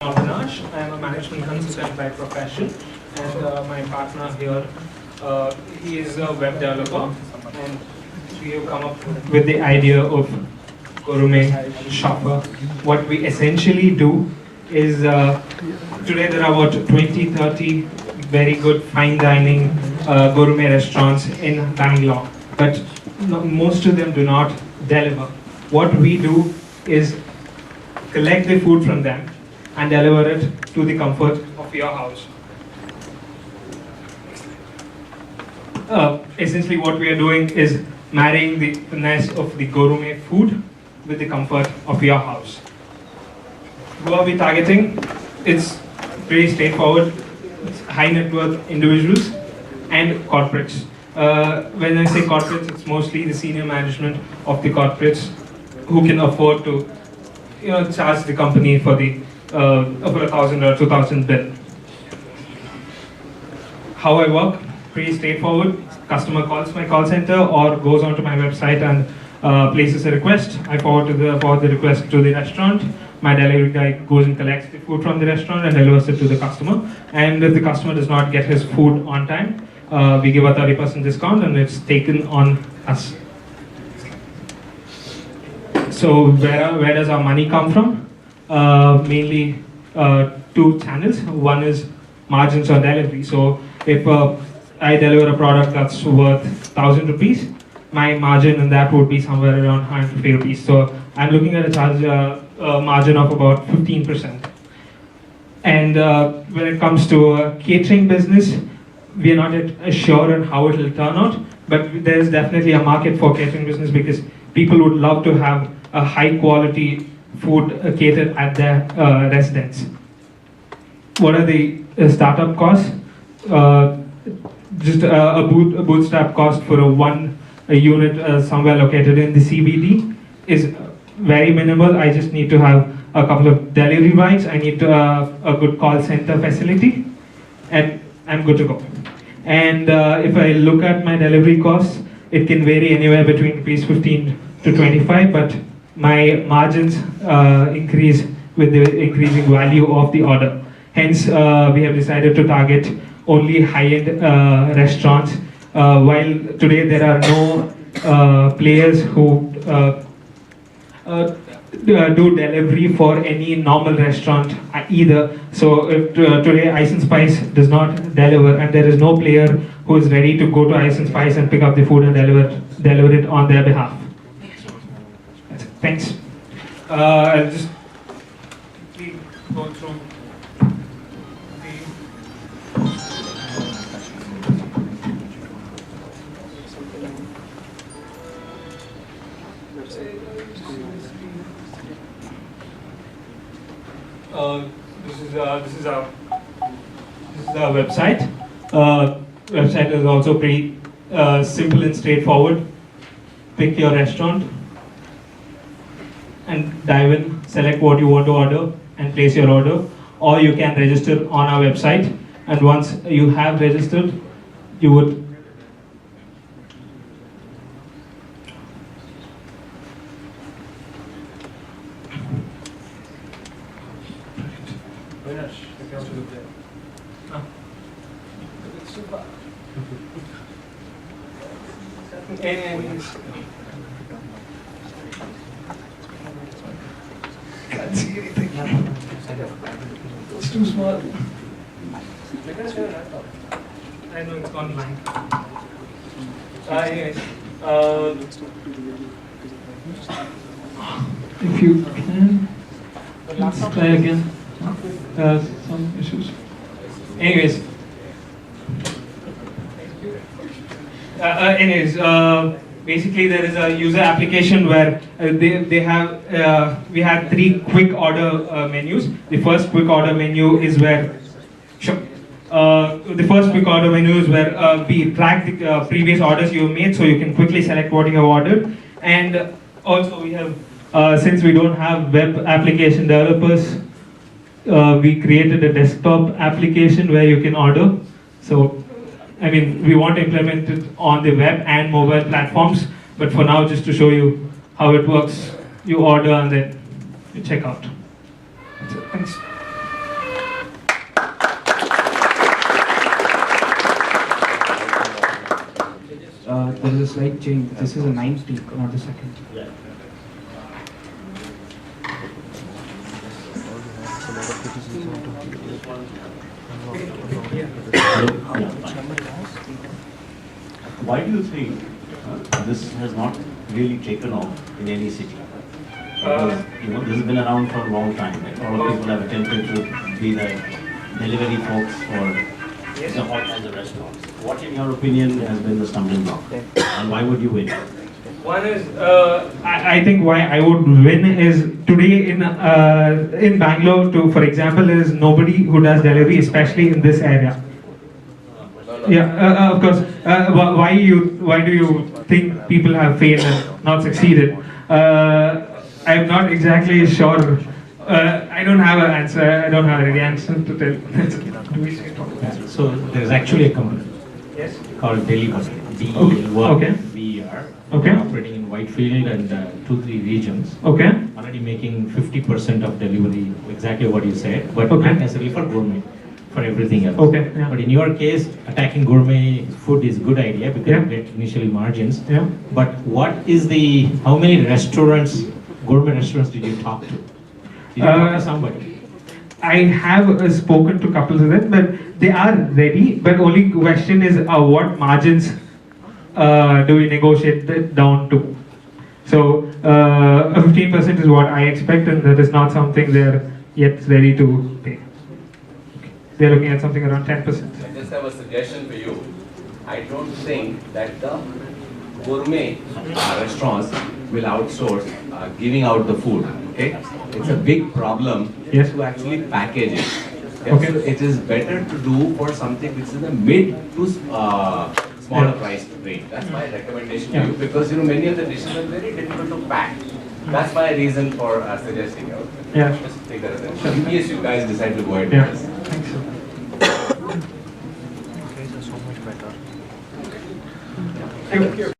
Avinash. I am a management consultant by profession, and my partner here, he is a web developer, and we have come up with the idea of gourmet shopper. What we essentially do is today there are about 20, 30 very good fine dining gourmet restaurants in Bangalore, but most of them do not deliver. What we do is collect the food from them and deliver it to the comfort of your house. Essentially what we are doing is marrying the finesse of the gourmet food with the comfort of your house. Who are we targeting? It's pretty straightforward. It's high net worth individuals and corporates. When I say corporates, it's mostly the senior management of the corporates who can afford to charge the company for the for 1,000 or 2,000 bill. How I work, pretty straightforward. Customer calls my call center or goes onto my website and places a request. I forward the request to the restaurant. My delivery guy goes and collects the food from the restaurant and delivers it to the customer. And if the customer does not get his food on time, we give a 30% discount and it's taken on us. So where does our money come from? Mainly two channels. One is margins on delivery. So if I deliver a product that's worth 1,000 rupees, my margin in that would be somewhere around 150 rupees. So I'm looking at a charge margin of about 15%. And when it comes to catering business, we are not yet sure on how it will turn out, but there is definitely a market for catering business because people would love to have a high quality food catered at their residence. What are the startup costs? Just a bootstrap cost for a unit somewhere located in the CBD is very minimal. I just need to have a couple of delivery bikes. I need to a good call center facility, and I'm good to go. And if I look at my delivery costs, it can vary anywhere between rupees 15 to 25, but my margins increase with the increasing value of the order. Hence, we have decided to target only high-end restaurants. While today there are no players who do delivery for any normal restaurant either. So if today Ice and Spice does not deliver, and there is no player who is ready to go to Ice and Spice and pick up the food and deliver it on their behalf. That's it. Thanks. I'll just quickly go through this is our website. Website is also pretty simple and straightforward. Pick your restaurant and dive in, select what you want to order and place your order, or you can register on our website, and once you have registered, you would can't see anything. It's too small. I know it's gone blank. Anyways, if you can, let's try again. Some issues. Anyways. Basically there is a user application where they have we have 3 quick order menus. The first quick order menu is where we track the previous orders you made, so you can quickly select what you have ordered. And also we have since we don't have web application developers, we created a desktop application where you can order. So I mean, we want to implement it on the web and mobile platforms, but for now, just to show you how it works, you order and then you check out. That's it. Thanks. there is a slight change. This is a 90, not the second. Why do you think this has not really taken off in any city? Because, this has been around for a long time. Like, a lot of people have attempted to be the delivery folks for all kinds of restaurants. What, in your opinion, has been the stumbling block? And why would you win? One is, I think why I would win is today in Bangalore, for example, is nobody who does delivery, especially in this area. Yeah, of course. Why do you think people have failed and not succeeded? I'm not exactly sure. I don't have an answer. I don't have any answer to tell. Do we say talk about it? So there is actually a company Yes. called Delhivery. DELYVER. Okay. Operating in Whitefield and 2-3 regions. Okay. Already making 50% of delivery, exactly what you said, but Okay. not necessarily for gourmet, for everything else. Okay. Yeah. But in your case, attacking gourmet food is a good idea because Yeah. you get initially margins. Yeah. But how many restaurants, gourmet restaurants did you talk to? Did you talk to somebody? I have spoken to couples of them, but they are ready. But only question is what margins do we negotiate that down to? So 15% is what I expect, and that is not something they're yet ready to pay. They're looking at something around 10%. I just have a suggestion for you. I don't think that the gourmet restaurants will outsource giving out the food. Okay, it's a big problem Yes. to actually package it. Okay. So it is better to do for something which is in the mid to smaller price range. That's my recommendation to you, because many of the dishes are very difficult to pack. That's my reason for suggesting you. Yeah. Just take that as a in case you guys decide to go ahead Yeah. with this. Thanks. Okay, so much better. Thank you.